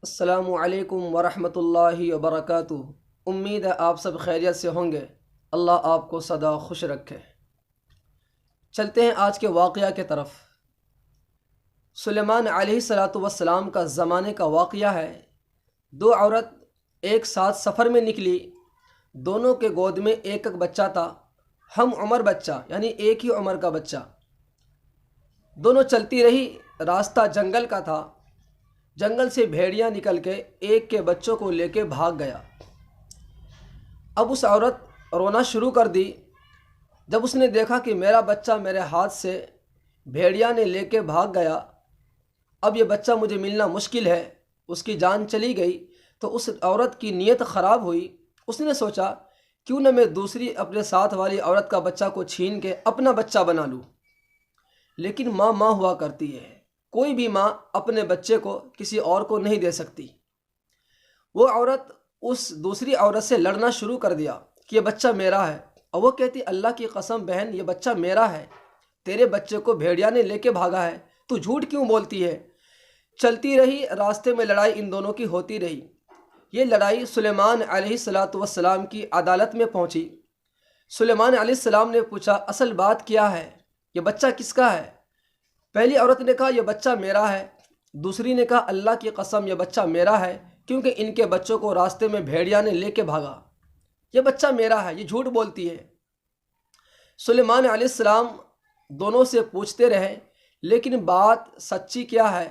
السلام علیکم ورحمۃ اللہ وبرکاتہ۔ امید ہے آپ سب خیریت سے ہوں گے۔ اللہ آپ کو سدا خوش رکھے۔ چلتے ہیں آج کے واقعہ کے طرف۔ سلیمان علیہ السلام کا زمانے کا واقعہ ہے۔ دو عورت ایک ساتھ سفر میں نکلی، دونوں کے گود میں ایک ایک بچہ تھا، ہم عمر بچہ یعنی ایک ہی عمر کا بچہ۔ دونوں چلتی رہی، راستہ جنگل کا تھا۔ جنگل سے بھیڑیاں نکل کے ایک کے بچوں کو لے کے بھاگ گیا۔ اب اس عورت رونا شروع کر دی جب اس نے دیکھا کہ میرا بچہ میرے ہاتھ سے بھیڑیا نے لے کے بھاگ گیا، اب یہ بچہ مجھے ملنا مشکل ہے، اس کی جان چلی گئی۔ تو اس عورت کی نیت خراب ہوئی۔ اس نے سوچا کیوں نہ میں دوسری اپنے ساتھ والی عورت کا بچہ کو چھین کے اپنا بچہ بنا لوں۔ لیکن ماں ماں ہوا کرتی ہے، کوئی بھی ماں اپنے بچے کو کسی اور کو نہیں دے سکتی۔ وہ عورت اس دوسری عورت سے لڑنا شروع کر دیا کہ یہ بچہ میرا ہے، اور وہ کہتی اللہ کی قسم بہن یہ بچہ میرا ہے، تیرے بچے کو بھیڑیا نے لے کے بھاگا ہے، تو جھوٹ کیوں بولتی ہے۔ چلتی رہی، راستے میں لڑائی ان دونوں کی ہوتی رہی۔ یہ لڑائی سلیمان علیہ السلام کی عدالت میں پہنچی۔ سلیمان علیہ السلام نے پوچھا اصل بات کیا ہے، یہ بچہ کس کا ہے؟ پہلی عورت نے کہا یہ بچہ میرا ہے، دوسری نے کہا اللہ کی قسم یہ بچہ میرا ہے، کیونکہ ان کے بچوں کو راستے میں بھیڑیا نے لے کے بھاگا، یہ بچہ میرا ہے، یہ جھوٹ بولتی ہے۔ سلیمان علیہ السلام دونوں سے پوچھتے رہے، لیکن بات سچی کیا ہے،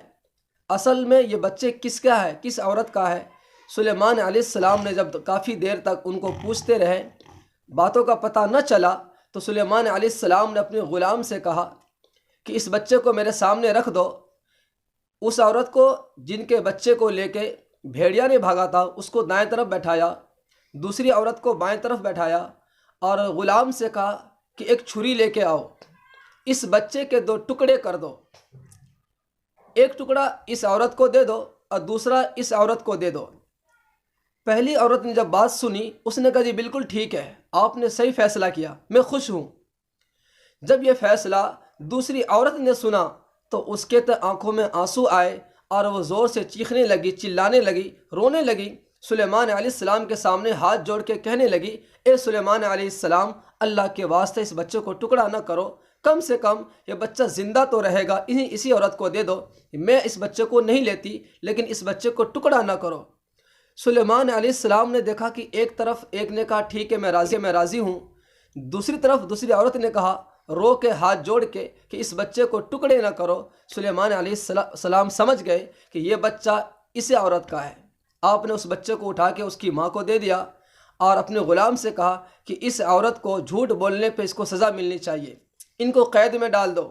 اصل میں یہ بچے کس کا ہے، کس عورت کا ہے؟ سلیمان علیہ السلام نے جب کافی دیر تک ان کو پوچھتے رہے، باتوں کا پتہ نہ چلا، تو سلیمان علیہ السلام نے اپنے غلام سے کہا کہ اس بچے کو میرے سامنے رکھ دو۔ اس عورت کو جن کے بچے کو لے کے بھیڑیا نے بھاگا تھا اس کو دائیں طرف بیٹھایا، دوسری عورت کو بائیں طرف بیٹھایا، اور غلام سے کہا کہ ایک چھری لے کے آؤ، اس بچے کے دو ٹکڑے کر دو، ایک ٹکڑا اس عورت کو دے دو اور دوسرا اس عورت کو دے دو۔ پہلی عورت نے جب بات سنی اس نے کہا جی بالکل ٹھیک ہے، آپ نے صحیح فیصلہ کیا، میں خوش ہوں۔ جب یہ فیصلہ دوسری عورت نے سنا تو اس کے آنکھوں میں آنسو آئے اور وہ زور سے چیخنے لگی، چلانے لگی، رونے لگی، سلیمان علیہ السلام کے سامنے ہاتھ جوڑ کے کہنے لگی اے سلیمان علیہ السلام، اللہ کے واسطے اس بچے کو ٹکڑا نہ کرو، کم سے کم یہ بچہ زندہ تو رہے گا، اسی عورت کو دے دو، میں اس بچے کو نہیں لیتی، لیکن اس بچے کو ٹکڑا نہ کرو۔ سلیمان علیہ السلام نے دیکھا کہ ایک طرف ایک نے کہا ٹھیک ہے میں راضی ہوں، دوسری طرف دوسری عورت نے کہا رو کے ہاتھ جوڑ کے کہ اس بچے کو ٹکڑے نہ کرو۔ سلیمان علیہ السلام سمجھ گئے کہ یہ بچہ اسی عورت کا ہے۔ آپ نے اس بچے کو اٹھا کے اس کی ماں کو دے دیا اور اپنے غلام سے کہا کہ اس عورت کو جھوٹ بولنے پہ اس کو سزا ملنی چاہیے، ان کو قید میں ڈال دو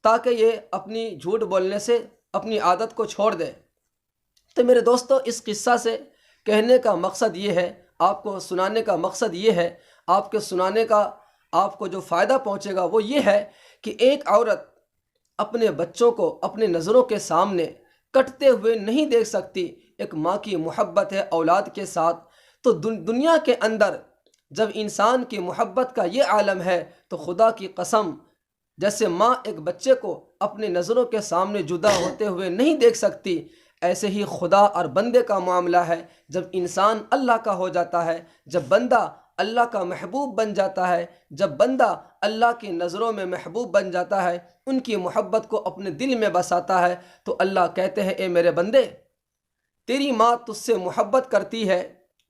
تاکہ یہ اپنی جھوٹ بولنے سے اپنی عادت کو چھوڑ دے۔ تو میرے دوستو، اس قصہ سے کہنے کا مقصد یہ ہے، آپ کو سنانے کا مقصد یہ ہے، آپ کے سنانے کا آپ کو جو فائدہ پہنچے گا وہ یہ ہے کہ ایک عورت اپنے بچوں کو اپنے نظروں کے سامنے کٹتے ہوئے نہیں دیکھ سکتی۔ ایک ماں کی محبت ہے اولاد کے ساتھ، تو دنیا کے اندر جب انسان کی محبت کا یہ عالم ہے تو خدا کی قسم جیسے ماں ایک بچے کو اپنے نظروں کے سامنے جدا ہوتے ہوئے نہیں دیکھ سکتی، ایسے ہی خدا اور بندے کا معاملہ ہے۔ جب انسان اللہ کا ہو جاتا ہے، جب بندہ اللہ کا محبوب بن جاتا ہے، جب بندہ اللہ کی نظروں میں محبوب بن جاتا ہے، ان کی محبت کو اپنے دل میں بساتا ہے، تو اللہ کہتے ہیں اے میرے بندے، تیری ماں تجھ سے محبت کرتی ہے،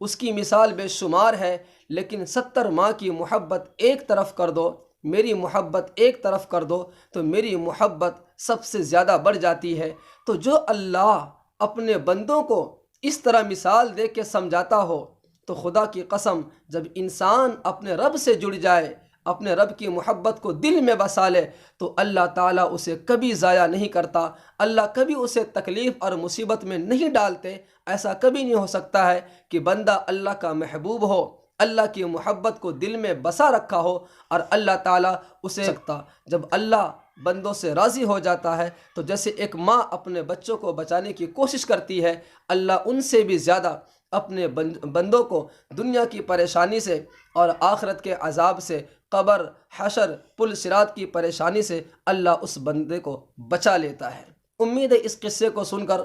اس کی مثال بے شمار ہے، لیکن 70 ماں کی محبت ایک طرف کر دو، میری محبت ایک طرف کر دو، تو میری محبت سب سے زیادہ بڑھ جاتی ہے۔ تو جو اللہ اپنے بندوں کو اس طرح مثال دے کے سمجھاتا ہو، تو خدا کی قسم جب انسان اپنے رب سے جڑ جائے، اپنے رب کی محبت کو دل میں بسا لے، تو اللہ تعالیٰ اسے کبھی ضائع نہیں کرتا، اللہ کبھی اسے تکلیف اور مصیبت میں نہیں ڈالتے۔ ایسا کبھی نہیں ہو سکتا ہے کہ بندہ اللہ کا محبوب ہو، اللہ کی محبت کو دل میں بسا رکھا ہو اور اللہ تعالیٰ اسے سکتا۔ جب اللہ بندوں سے راضی ہو جاتا ہے تو جیسے ایک ماں اپنے بچوں کو بچانے کی کوشش کرتی ہے، اللہ ان سے بھی زیادہ اپنے بندوں کو دنیا کی پریشانی سے اور آخرت کے عذاب سے، قبر، حشر، پل صراط کی پریشانی سے اللہ اس بندے کو بچا لیتا ہے۔ امید ہے اس قصے کو سن کر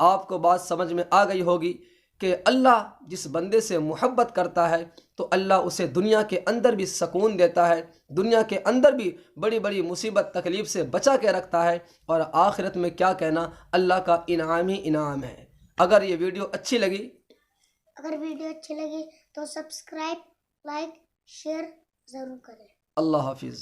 آپ کو بات سمجھ میں آ گئی ہوگی کہ اللہ جس بندے سے محبت کرتا ہے تو اللہ اسے دنیا کے اندر بھی سکون دیتا ہے، دنیا کے اندر بھی بڑی بڑی مصیبت تکلیف سے بچا کے رکھتا ہے، اور آخرت میں کیا کہنا، اللہ کا انعام ہی انعام ہے۔ اگر یہ ویڈیو اچھی لگی تو سبسکرائب، لائک، شیئر ضرور کریں۔ اللہ حافظ۔